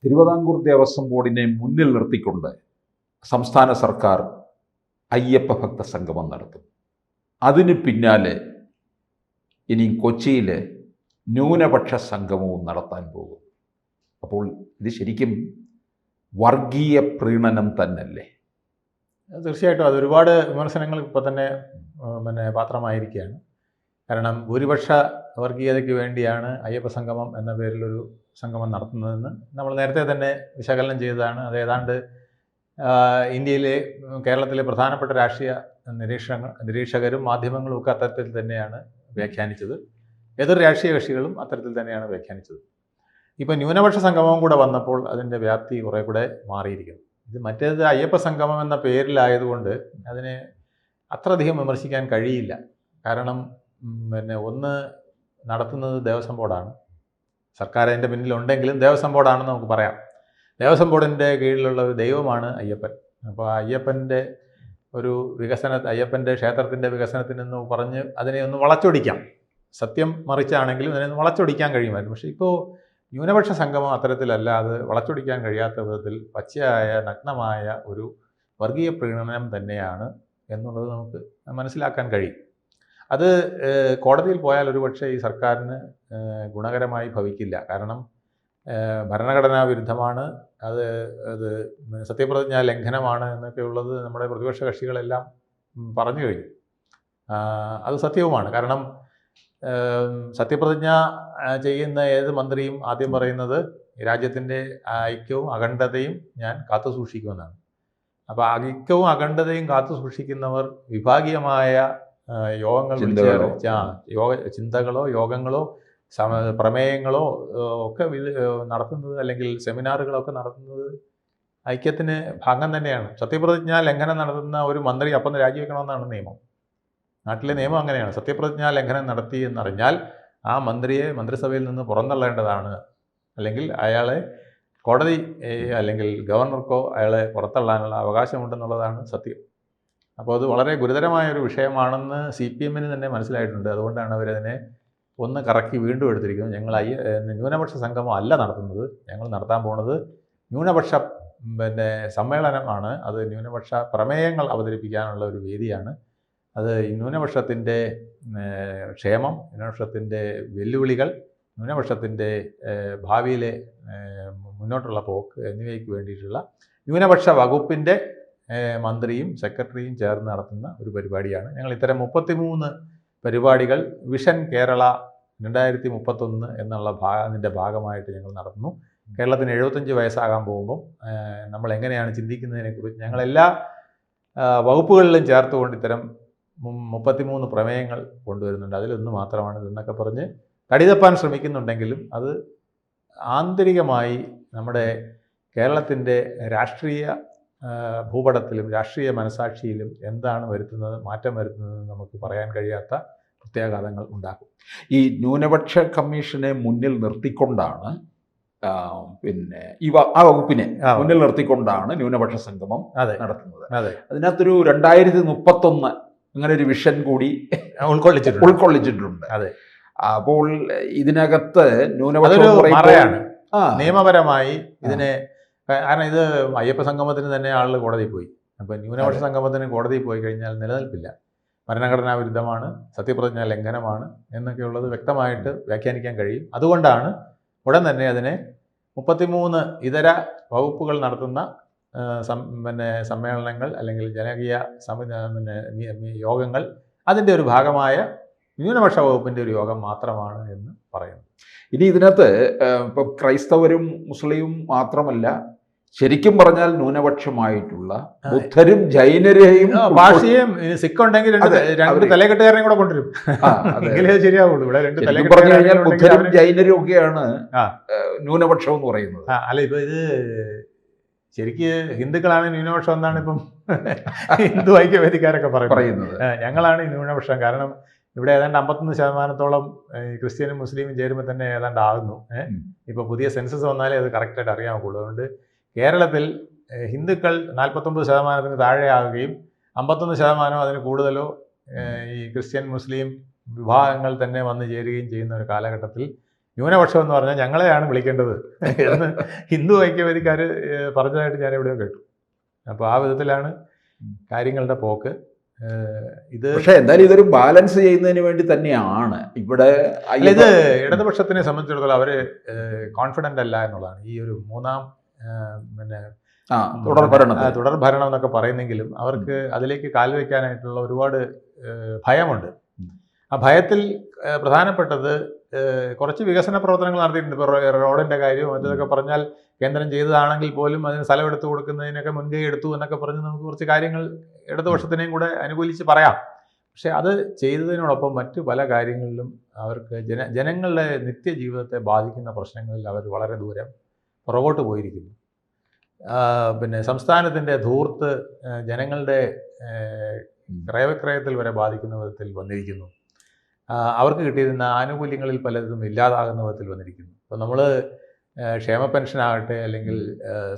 തിരുവിതാംകൂർ ദേവസ്വം ബോർഡിനെ മുന്നിൽ നിർത്തിക്കൊണ്ട് സംസ്ഥാന സർക്കാർ അയ്യപ്പ ഭക്ത സംഗമം നടത്തും. അതിന് പിന്നാലെ ഇനി കൊച്ചിയിൽ ന്യൂനപക്ഷ സംഗമവും നടത്താൻ പോകും. അപ്പോൾ ഇത് ശരിക്കും വർഗീയ പ്രീണനം തന്നെയല്ലേ? തീർച്ചയായിട്ടും അതൊരുപാട് വിമർശനങ്ങൾ ഇപ്പോൾ തന്നെ പാത്രമായിരിക്കുകയാണ്. കാരണം ഭൂരിപക്ഷ വർഗീയതയ്ക്ക് വേണ്ടിയാണ് അയ്യപ്പ സംഗമം എന്ന പേരിലൊരു സംഗമം നടത്തുന്നതെന്ന് നമ്മൾ നേരത്തെ തന്നെ വിശകലനം ചെയ്തതാണ്. അത് ഏതാണ്ട് ഇന്ത്യയിലെ കേരളത്തിലെ പ്രധാനപ്പെട്ട രാഷ്ട്രീയ നിരീക്ഷകരും മാധ്യമങ്ങളും ഒക്കെ അത്തരത്തിൽ തന്നെയാണ് വ്യാഖ്യാനിച്ചത്. എതിർ രാഷ്ട്രീയ കക്ഷികളും അത്തരത്തിൽ തന്നെയാണ് വ്യാഖ്യാനിച്ചത്. ഇപ്പോൾ ന്യൂനപക്ഷ സംഗമവും കൂടെ വന്നപ്പോൾ അതിൻ്റെ വ്യാപ്തി കുറേ കൂടെ മാറിയിരിക്കുന്നു. ഇത് മറ്റേത് അയ്യപ്പ സംഗമം എന്ന പേരിലായതുകൊണ്ട് അതിനെ അത്രയധികം വിമർശിക്കാൻ കഴിയില്ല. കാരണം ഒന്ന് നടത്തുന്നത് ദേവസ്വം ബോർഡാണ്. സർക്കാർ അതിൻ്റെ പിന്നിലുണ്ടെങ്കിലും ദേവസ്വം ബോർഡാണെന്ന് നമുക്ക് പറയാം. ദേവസ്വം ബോർഡിൻ്റെ കീഴിലുള്ള ഒരു ദൈവമാണ് അയ്യപ്പൻ. അപ്പോൾ അയ്യപ്പൻ്റെ ഒരു അയ്യപ്പൻ്റെ ക്ഷേത്രത്തിൻ്റെ വികസനത്തിനെന്ന് പറഞ്ഞ് അതിനെ ഒന്ന് വളച്ചൊടിക്കാം. സത്യം മറിച്ചാണെങ്കിലും അതിനെ ഒന്ന് വളച്ചൊടിക്കാൻ കഴിയുമായിരുന്നു. പക്ഷേ ഇപ്പോൾ ന്യൂനപക്ഷ സംഗമം അത്തരത്തിലല്ല. അത് വളച്ചൊടിക്കാൻ കഴിയാത്ത വിധത്തിൽ പച്ചയായ നഗ്നമായ ഒരു വർഗീയ പ്രീണനം തന്നെയാണ് എന്നുള്ളത് നമുക്ക് മനസ്സിലാക്കാൻ കഴിയും. അത് കോടതിയിൽ പോയാൽ ഒരുപക്ഷെ ഈ സർക്കാരിന് ഗുണകരമായി ഭവിക്കില്ല. കാരണം ഭരണഘടനാ വിരുദ്ധമാണ്, അത് സത്യപ്രതിജ്ഞാ ലംഘനമാണ് എന്നൊക്കെ ഉള്ളത് നമ്മുടെ പ്രതിപക്ഷ കക്ഷികളെല്ലാം പറഞ്ഞു കഴിഞ്ഞു. അത് സത്യവുമാണ്. കാരണം സത്യപ്രതിജ്ഞ ചെയ്യുന്ന ഏത് മന്ത്രിയും ആദ്യം പറയുന്നത് രാജ്യത്തിൻ്റെ ഐക്യവും അഖണ്ഡതയും ഞാൻ കാത്തു സൂക്ഷിക്കുമെന്നാണ്. അപ്പോൾ ഐക്യവും അഖണ്ഡതയും കാത്തു സൂക്ഷിക്കുന്നവർ വിഭാഗീയമായ യോഗങ്ങൾ ചിന്തകളോ യോഗങ്ങളോ പ്രമേയങ്ങളോ ഒക്കെ നടത്തുന്നത്, അല്ലെങ്കിൽ സെമിനാറുകളൊക്കെ നടത്തുന്നത് ഐക്യത്തിന് ഭംഗം തന്നെയാണ്. സത്യപ്രതിജ്ഞാ ലംഘനം നടത്തുന്ന ഒരു മന്ത്രി അപ്പം രാജിവെക്കണമെന്നാണ് നിയമം. നാട്ടിലെ നിയമം അങ്ങനെയാണ്. സത്യപ്രതിജ്ഞാ ലംഘനം നടത്തി എന്നറിഞ്ഞാൽ ആ മന്ത്രിയെ മന്ത്രിസഭയിൽ നിന്ന് പുറന്തള്ളേണ്ടതാണ്. അല്ലെങ്കിൽ അയാളെ കോടതി അല്ലെങ്കിൽ ഗവർണർക്കോ അയാളെ പുറത്തള്ളാനുള്ള അവകാശമുണ്ടെന്നുള്ളതാണ് സത്യം. അപ്പോൾ അത് വളരെ ഗുരുതരമായൊരു വിഷയമാണെന്ന് CPM തന്നെ മനസ്സിലായിട്ടുണ്ട്. അതുകൊണ്ടാണ് അവരതിനെ ഒന്ന് കറക്കി വീണ്ടും എടുത്തിരിക്കുന്നത്. ഞങ്ങൾ ന്യൂനപക്ഷ സംഗമം അല്ല നടത്തുന്നത്, ഞങ്ങൾ നടത്താൻ പോകുന്നത് ന്യൂനപക്ഷ സമ്മേളനമാണ്. അത് ന്യൂനപക്ഷ പ്രമേയങ്ങൾ അവതരിപ്പിക്കാനുള്ള ഒരു വേദിയാണ്. അത് ന്യൂനപക്ഷത്തിൻ്റെ ക്ഷേമം, ന്യൂനപക്ഷത്തിൻ്റെ വെല്ലുവിളികൾ, ന്യൂനപക്ഷത്തിൻ്റെ ഭാവിയിലെ മുന്നോട്ടുള്ള പോക്ക് എന്നിവയ്ക്ക് വേണ്ടിയിട്ടുള്ള ന്യൂനപക്ഷ വകുപ്പിൻ്റെ മന്ത്രിയും സെക്രട്ടറിയും ചേർന്ന് നടത്തുന്ന ഒരു പരിപാടിയാണ്. ഞങ്ങൾ ഇത്തരം 33 പരിപാടികൾ വിഷൻ കേരള 2031 എന്നുള്ള അതിൻ്റെ ഭാഗമായിട്ട് ഞങ്ങൾ നടത്തുന്നു. കേരളത്തിന് 75 വയസ്സാകാൻ പോകുമ്പം നമ്മൾ എങ്ങനെയാണ് ചിന്തിക്കുന്നതിനെക്കുറിച്ച് ഞങ്ങളെല്ലാ വകുപ്പുകളിലും ചേർത്തുകൊണ്ട് ഇത്തരം 33 പ്രമേയങ്ങൾ കൊണ്ടുവരുന്നുണ്ട്. അതിലൊന്ന് മാത്രമാണ് ഇതെന്നൊക്കെ പറഞ്ഞ് കടിതപ്പാൻ ശ്രമിക്കുന്നുണ്ടെങ്കിലും അത് ആന്തരികമായി നമ്മുടെ കേരളത്തിൻ്റെ രാഷ്ട്രീയ ഭൂപടത്തിലും രാഷ്ട്രീയ മനസാക്ഷിയിലും എന്താണ് മാറ്റം വരുത്തുന്നത് നമുക്ക് പറയാൻ കഴിയാത്ത പ്രത്യാഘാതങ്ങൾ ഉണ്ടാക്കും. ഈ ന്യൂനപക്ഷ കമ്മീഷനെ മുന്നിൽ നിർത്തിക്കൊണ്ടാണ് ആ വകുപ്പിനെ മുന്നിൽ നിർത്തിക്കൊണ്ടാണ് ന്യൂനപക്ഷ സംഗമം നടത്തുന്നത്. അതിനകത്തൊരു 2031 അങ്ങനെ ഒരു വിഷൻ കൂടി ഉൾക്കൊള്ളിച്ചിട്ടുണ്ട്. അപ്പോൾ ഇതിനകത്ത് ന്യൂനപക്ഷമാണ് നിയമപരമായി ഇതിനെ, കാരണം ഇത് അയ്യപ്പ സംഗമത്തിന് തന്നെ ആളുകൾ കോടതിയിൽ പോയി. അപ്പോൾ ന്യൂനപക്ഷ സംഗമത്തിന് കോടതിയിൽ പോയി കഴിഞ്ഞാൽ നിലനിൽപ്പില്ല. ഭരണഘടനാ വിരുദ്ധമാണ്, സത്യപ്രതിജ്ഞാ ലംഘനമാണ് എന്നൊക്കെയുള്ളത് വ്യക്തമായിട്ട് വ്യാഖ്യാനിക്കാൻ കഴിയും. അതുകൊണ്ടാണ് ഉടൻ തന്നെ അതിനെ 33 ഇതര വകുപ്പുകൾ നടത്തുന്ന സമ്മേളനങ്ങൾ അല്ലെങ്കിൽ ജനകീയ യോഗങ്ങൾ അതിൻ്റെ ഒരു ഭാഗമായ ന്യൂനപക്ഷ വകുപ്പിൻ്റെ ഒരു യോഗം മാത്രമാണ് എന്ന് പറയുന്നു. ഇനി ഇതിനകത്ത് ഇപ്പം ക്രൈസ്തവരും മുസ്ലിവും മാത്രമല്ല, ശരിക്കും പറഞ്ഞാൽ ന്യൂനപക്ഷമായിട്ടുള്ള ബുദ്ധരും ജൈനരെയും ഭാഷയും സിഖ് ഉണ്ടെങ്കിൽ രണ്ട് തലകെട്ടുകാരനെയും കൂടെ കൊണ്ടുവരും. എങ്കിലേ ശരിയാവുള്ളൂ. ഇവിടെ രണ്ട് പറഞ്ഞു കഴിഞ്ഞാൽ ബുദ്ധരും ജൈനരും ഒക്കെയാണ് ന്യൂനപക്ഷം എന്ന് പറയുന്നത്. അല്ല, ഇപ്പൊ ഇത് ശരിക്ക് ഹിന്ദുക്കളാണ് ന്യൂനപക്ഷം എന്നാണ് ഇപ്പം ഹിന്ദു ഐക്യവേദിക്കാരൊക്കെ പറയുന്നത്. ഞങ്ങളാണ് ഈ ന്യൂനപക്ഷം. കാരണം ഇവിടെ ഏതാണ്ട് 51% ക്രിസ്ത്യനും മുസ്ലിമും ചേരുമ്പോൾ തന്നെ ഏതാണ്ട് ആകുന്നു. ഇപ്പോൾ പുതിയ സെൻസസ് വന്നാലേ അത് കറക്റ്റായിട്ട് അറിയാൻ ഒക്കുള്ളൂ. അതുകൊണ്ട് കേരളത്തിൽ ഹിന്ദുക്കൾ 49% താഴെ ആകുകയും 51% അതിന് കൂടുതലോ ഈ ക്രിസ്ത്യൻ മുസ്ലിം വിഭാഗങ്ങൾ തന്നെ വന്നു ചേരുകയും ചെയ്യുന്ന ഒരു കാലഘട്ടത്തിൽ ന്യൂനപക്ഷം എന്ന് പറഞ്ഞാൽ ഞങ്ങളെയാണ് വിളിക്കേണ്ടത് എന്ന് ഹിന്ദു ഐക്യവേദിക്കാർ പറഞ്ഞതായിട്ട് ഞാൻ എവിടെയോ കേട്ടു. അപ്പോൾ ആ വിധത്തിലാണ് കാര്യങ്ങളുടെ പോക്ക്. ഇത് പക്ഷേ എന്തായാലും ഇതൊരു ബാലൻസ് ചെയ്യുന്നതിന് വേണ്ടി തന്നെയാണ് ഇവിടെ. ഇത് ഇടതുപക്ഷത്തിനെ സംബന്ധിച്ചിടത്തോളം അവർ കോൺഫിഡൻ്റ് അല്ല എന്നുള്ളതാണ്. ഈ ഒരു മൂന്നാം പിന്നെ തുടർ ഭരണം എന്നൊക്കെ പറയുന്നെങ്കിലും അവർക്ക് അതിലേക്ക് കാൽ വയ്ക്കാനായിട്ടുള്ള ഒരുപാട് ഭയമുണ്ട്. ആ ഭയത്തിൽ പ്രധാനപ്പെട്ടത് കുറച്ച് വികസന പ്രവർത്തനങ്ങൾ നടത്തിയിട്ടുണ്ട്. ഇപ്പോൾ റോഡിൻ്റെ കാര്യവും മറ്റതൊക്കെ പറഞ്ഞാൽ കേന്ദ്രം ചെയ്തതാണെങ്കിൽ പോലും അതിന് സ്ഥലം എടുത്തു കൊടുക്കുന്നതിനൊക്കെ മുൻകൈ എടുത്തു എന്നൊക്കെ പറഞ്ഞ് നമുക്ക് കുറച്ച് കാര്യങ്ങൾ ഇടതുപക്ഷത്തിനെയും കൂടെ അനുകൂലിച്ച് പറയാം. പക്ഷെ അത് ചെയ്തതിനോടൊപ്പം മറ്റു പല കാര്യങ്ങളിലും അവർക്ക് ജനങ്ങളുടെ നിത്യജീവിതത്തെ ബാധിക്കുന്ന പ്രശ്നങ്ങളിൽ അവർ വളരെ ദൂരം പുറകോട്ട് പോയിരിക്കുന്നു. പിന്നെ സംസ്ഥാനത്തിൻ്റെ ധൂർത്ത് ജനങ്ങളുടെ ക്രയവിക്രയത്തിൽ വരെ ബാധിക്കുന്ന വിധത്തിൽ വന്നിരിക്കുന്നു. അവർക്ക് കിട്ടിയിരുന്ന ആനുകൂല്യങ്ങളിൽ പലതും ഇല്ലാതാകുന്ന വിധത്തിൽ വന്നിരിക്കുന്നു. ഇപ്പോൾ നമ്മൾ ക്ഷേമ പെൻഷനാകട്ടെ, അല്ലെങ്കിൽ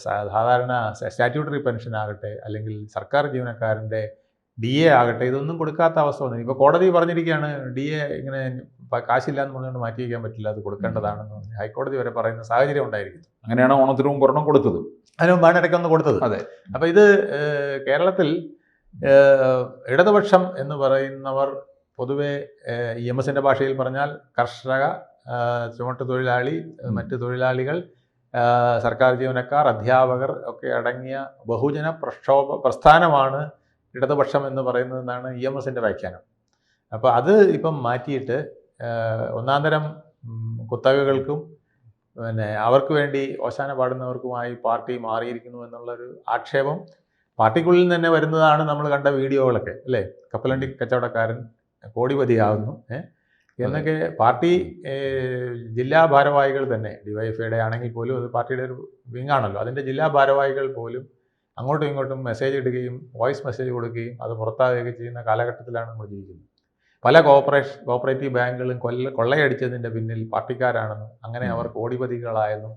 സാധാരണ സ്റ്റാറ്റ്യൂട്ടറി പെൻഷനാകട്ടെ, അല്ലെങ്കിൽ സർക്കാർ ജീവനക്കാരൻ്റെ DA ആകട്ടെ, ഇതൊന്നും കൊടുക്കാത്ത അവസ്ഥ വന്നിരിക്കും. ഇപ്പോൾ കോടതി പറഞ്ഞിരിക്കുകയാണ് DA ഇങ്ങനെ കാശില്ലാന്ന് പറഞ്ഞുകൊണ്ട് മാറ്റി വയ്ക്കാൻ പറ്റില്ല, അത് കൊടുക്കേണ്ടതാണെന്ന് പറഞ്ഞ് ഹൈക്കോടതി വരെ പറയുന്ന സാഹചര്യം ഉണ്ടായിരിക്കുന്നു. അങ്ങനെയാണ് ഓണത്തിന് മുമ്പ് ഒരെണ്ണം കൊടുത്തത്, അതിന് മുമ്പാണ് ഇടയ്ക്കൊന്ന് കൊടുത്തത്. അതെ. അപ്പോൾ ഇത് കേരളത്തിൽ ഇടതുപക്ഷം എന്ന് പറയുന്നവർ പൊതുവെ EMSൻ്റെ ഭാഷയിൽ പറഞ്ഞാൽ കർഷക, ചുമട്ട് തൊഴിലാളി, മറ്റ് തൊഴിലാളികൾ, സർക്കാർ ജീവനക്കാർ, അധ്യാപകർ ഒക്കെ അടങ്ങിയ ബഹുജന പ്രസ്ഥാനമാണ് ഇടതുപക്ഷം എന്ന് പറയുന്നതെന്നാണ് EMSൻ്റെ വ്യാഖ്യാനം. അപ്പോൾ അത് ഇപ്പം മാറ്റിയിട്ട് ഒന്നാം തരം കുത്തകകൾക്കും പിന്നെ അവർക്ക് വേണ്ടി ഓശാന പാടുന്നവർക്കുമായി പാർട്ടി മാറിയിരിക്കുന്നു എന്നുള്ളൊരു ആക്ഷേപം പാർട്ടിക്കുള്ളിൽ തന്നെ വരുന്നതാണ്. നമ്മൾ കണ്ട വീഡിയോകളൊക്കെ അല്ലേ, കപ്പലണ്ടി കച്ചവടക്കാരൻ കോടിപതിയാകുന്നു എന്നൊക്കെ പാർട്ടി ജില്ലാ ഭാരവാഹികൾ തന്നെ, DYFIയുടെ ആണെങ്കിൽ പോലും അത് പാർട്ടിയുടെ ഒരു വിങ്ങാണല്ലോ, അതിൻ്റെ ജില്ലാ ഭാരവാഹികൾ പോലും അങ്ങോട്ടും ഇങ്ങോട്ടും മെസ്സേജ് ഇടുകയും വോയിസ് മെസ്സേജ് കൊടുക്കുകയും അത് പുറത്താകുകയും ചെയ്യുന്ന കാലഘട്ടത്തിലാണ് നമ്മൾ ജീവിക്കുന്നത്. പല കോപ്പറേറ്റീവ് ബാങ്കുകളും കൊള്ളയടിച്ചതിൻ്റെ പിന്നിൽ പാർട്ടിക്കാരാണെന്നും അങ്ങനെ അവർ കോടിപതികളായെന്നും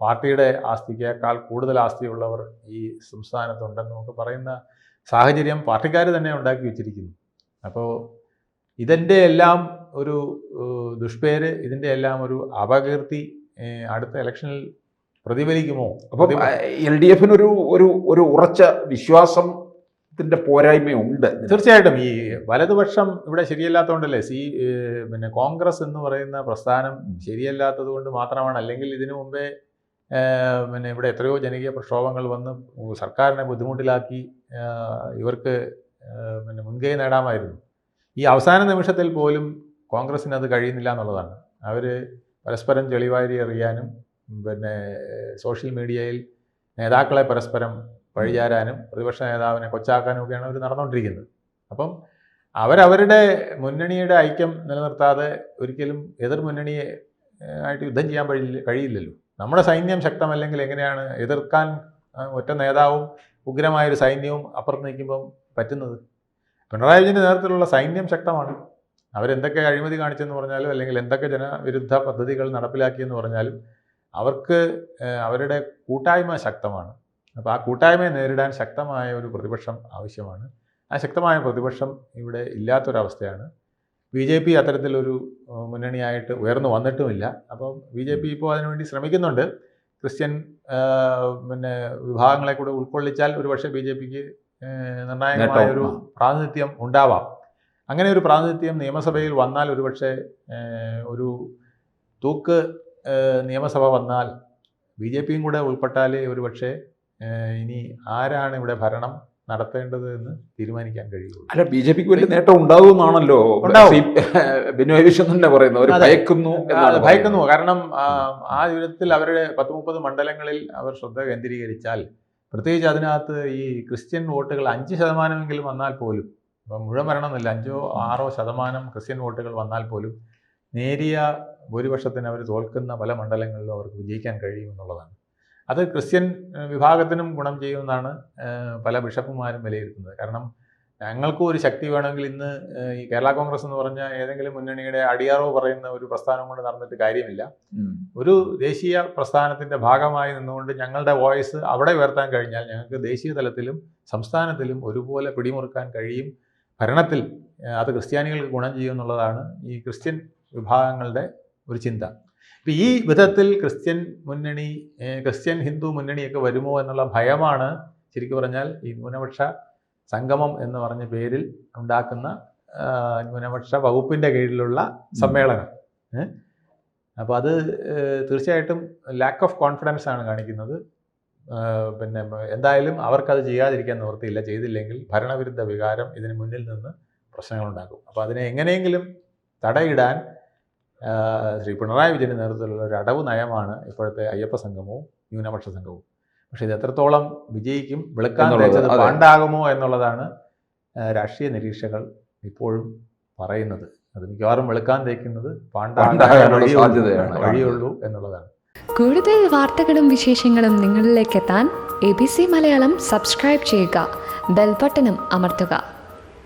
പാർട്ടിയുടെ ആസ്തിക്കേക്കാൾ കൂടുതൽ ആസ്തിയുള്ളവർ ഈ സംസ്ഥാനത്തുണ്ടെന്നും ഒക്കെ പറയുന്ന സാഹചര്യം പാർട്ടിക്കാർ തന്നെ ഉണ്ടാക്കി വെച്ചിരിക്കുന്നു. അപ്പോൾ ഇതിൻ്റെ എല്ലാം ഒരു ദുഷ്പേര്, ഇതിൻ്റെ എല്ലാം ഒരു അപകീർത്തി അടുത്ത ഇലക്ഷനിൽ പ്രതിഫലിക്കുമോ? അപ്പം LDFന് ഒരു ഉറച്ച വിശ്വാസത്തിൻ്റെ പോരായ്മയുണ്ട്. തീർച്ചയായിട്ടും ഈ വലതുപക്ഷം ഇവിടെ ശരിയല്ലാത്തതുകൊണ്ടല്ലേ, പിന്നെ കോൺഗ്രസ് എന്ന് പറയുന്ന പ്രസ്ഥാനം ശരിയല്ലാത്തത് കൊണ്ട് മാത്രമാണ്. അല്ലെങ്കിൽ ഇതിനു മുമ്പേ പിന്നെ ഇവിടെ എത്രയോ ജനകീയ പ്രക്ഷോഭങ്ങൾ വന്ന് സർക്കാരിനെ ബുദ്ധിമുട്ടിലാക്കി ഇവർക്ക് പിന്നെ മുൻകൈ നേടാമായിരുന്നു. ഈ അവസാന നിമിഷത്തിൽ പോലും കോൺഗ്രസ്സിന് അത് കഴിയുന്നില്ല എന്നുള്ളതാണ്. അവർ പരസ്പരം ചെളിവാരി എറിയാനും പിന്നെ സോഷ്യൽ മീഡിയയിൽ നേതാക്കളെ പരസ്പരം പഴിചാരാനും പ്രതിപക്ഷ നേതാവിനെ കൊച്ചാക്കാനും ഒക്കെയാണ് അവർ നടന്നുകൊണ്ടിരിക്കുന്നത്. അപ്പം അവരവരുടെ മുന്നണിയുടെ ഐക്യം നിലനിർത്താതെ ഒരിക്കലും എതിർ മുന്നണിയെ ആയിട്ട് യുദ്ധം ചെയ്യാൻ കഴിയില്ലല്ലോ. നമ്മുടെ സൈന്യം ശക്തമല്ലെങ്കിൽ എങ്ങനെയാണ് എതിർക്കാൻ ഒറ്റ നേതാവും ഉഗ്രമായൊരു സൈന്യവും അപ്പുറത്ത് നിൽക്കുമ്പം പറ്റുന്നത്? പിണറായി വിജയൻ്റെ നേതൃത്വത്തിലുള്ള സൈന്യം ശക്തമാണ്. അവരെന്തൊക്കെ അഴിമതി കാണിച്ചെന്ന് പറഞ്ഞാലും അല്ലെങ്കിൽ എന്തൊക്കെ ജനവിരുദ്ധ പദ്ധതികൾ നടപ്പിലാക്കിയെന്ന് പറഞ്ഞാലും അവർക്ക് അവരുടെ കൂട്ടായ്മ ശക്തമാണ്. അപ്പോൾ ആ കൂട്ടായ്മയെ നേരിടാൻ ശക്തമായ ഒരു പ്രതിപക്ഷം ആവശ്യമാണ്. ആ ശക്തമായ പ്രതിപക്ഷം ഇവിടെ ഇല്ലാത്തൊരവസ്ഥയാണ്. BJP അത്തരത്തിലൊരു മുന്നണിയായിട്ട് ഉയർന്നു വന്നിട്ടുമില്ല. അപ്പം BJP ഇപ്പോൾ അതിനുവേണ്ടി ശ്രമിക്കുന്നുണ്ട്. ക്രിസ്ത്യൻ പിന്നെ വിഭാഗങ്ങളെ കൂടെ ഉൾക്കൊള്ളിച്ചാൽ ഒരുപക്ഷെ BJPക്ക് നിർണായകമായ ഒരു പ്രാതിനിധ്യം ഉണ്ടാവാം. അങ്ങനെ ഒരു പ്രാതിനിധ്യം നിയമസഭയിൽ വന്നാൽ ഒരുപക്ഷെ ഒരു തൂക്ക് നിയമസഭ വന്നാൽ BJPയും കൂടെ ഉൾപ്പെട്ടാലേ ഒരുപക്ഷെ ഇനി ആരാണ് ഇവിടെ ഭരണം നടത്തേണ്ടത് എന്ന് തീരുമാനിക്കാൻ കഴിയുള്ളൂ. അല്ല, BJPക്ക് വലിയ നേട്ടം ഉണ്ടാകുമെന്നാണല്ലോ ബിനോയ് വിശ്വം തന്നെ പറയുന്നത്. ഭയക്കുന്നു. കാരണം ആ വിധത്തിൽ അവരുടെ 10-30 മണ്ഡലങ്ങളിൽ അവർ ശ്രദ്ധ കേന്ദ്രീകരിച്ചാൽ, പ്രത്യേകിച്ച് അതിനകത്ത് ഈ ക്രിസ്ത്യൻ വോട്ടുകൾ 5% വന്നാൽ പോലും, ഇപ്പം മുഴുവൻ വരണമെന്നില്ല, 5-6% ക്രിസ്ത്യൻ വോട്ടുകൾ വന്നാൽ പോലും നേരിയ ഭൂരിപക്ഷത്തിന് അവർ തോൽക്കുന്ന പല മണ്ഡലങ്ങളിലും അവർക്ക് വിജയിക്കാൻ കഴിയുമെന്നുള്ളതാണ്. അത് ക്രിസ്ത്യൻ വിഭാഗത്തിനും ഗുണം ചെയ്യുമെന്നാണ് പല ബിഷപ്പുമാരും വിലയിരുത്തുന്നത്. കാരണം ഞങ്ങൾക്കും ഒരു ശക്തി വേണമെങ്കിൽ ഇന്ന് ഈ കേരള കോൺഗ്രസ് എന്ന് പറഞ്ഞ ഏതെങ്കിലും മുന്നണിയുടെ അടിയാറോ പറയുന്ന ഒരു പ്രസ്ഥാനം കൊണ്ട് നടന്നിട്ട് കാര്യമില്ല. ഒരു ദേശീയ പ്രസ്ഥാനത്തിൻ്റെ ഭാഗമായി നിന്നുകൊണ്ട് ഞങ്ങളുടെ വോയിസ് അവിടെ ഉയർത്താൻ കഴിഞ്ഞാൽ ഞങ്ങൾക്ക് ദേശീയ തലത്തിലും സംസ്ഥാനത്തിലും ഒരുപോലെ പിടിമുറുക്കാൻ കഴിയും. ഭരണത്തിൽ അത് ക്രിസ്ത്യാനികൾക്ക് ഗുണം ചെയ്യുമെന്നുള്ളതാണ് ഈ ക്രിസ്ത്യൻ വിഭാഗങ്ങളുടെ ഒരു ചിന്ത. ഇപ്പം ഈ വിധത്തിൽ ക്രിസ്ത്യൻ മുന്നണി, ക്രിസ്ത്യൻ ഹിന്ദു മുന്നണിയൊക്കെ വരുമോ എന്നുള്ള ഭയമാണ് ശരിക്കും പറഞ്ഞാൽ ഈ ന്യൂനപക്ഷ സംഗമം എന്ന് പറഞ്ഞ പേരിൽ ഉണ്ടാക്കുന്ന ന്യൂനപക്ഷ വകുപ്പിൻ്റെ കീഴിലുള്ള സമ്മേളനം. അപ്പോൾ അത് തീർച്ചയായിട്ടും ലാക്ക് ഓഫ് കോൺഫിഡൻസ് ആണ് കാണിക്കുന്നത്. പിന്നെ എന്തായാലും അവർക്കത് ചെയ്യാതിരിക്കാൻ നിവൃത്തിയില്ല. ചെയ്തില്ലെങ്കിൽ ഭരണവിരുദ്ധ വികാരം ഇതിന് മുന്നിൽ നിന്ന് പ്രശ്നങ്ങളുണ്ടാക്കും. അപ്പോൾ അതിനെ എങ്ങനെയെങ്കിലും തടയിടാൻ ശ്രീ പിണറായി വിജയൻ്റെ നേതൃത്വത്തിലുള്ള ഒരു അടവ് നയമാണ് ഇപ്പോഴത്തെ അയ്യപ്പ സംഘമവും ന്യൂനപക്ഷ സംഘവും. പക്ഷേ ഇത് എത്രത്തോളം വിജയിക്കും, വെളുക്കാൻ തേച്ചത് പാണ്ടാകുമോ എന്നുള്ളതാണ് രാഷ്ട്രീയ നിരീക്ഷകർ ഇപ്പോഴും പറയുന്നത്. അത് മിക്കവാറും വെളുക്കാൻ തേക്കുന്നത് പാണ്ടാകാനുള്ള വഴിയുള്ളൂ എന്നുള്ളതാണ്. കൂടുതൽ വാർത്തകളും വിശേഷങ്ങളും നിങ്ങളിലേക്ക് എത്താൻ ABC മലയാളം സബ്സ്ക്രൈബ് ചെയ്യുക, ബെൽ ബട്ടണും അമർത്തുക.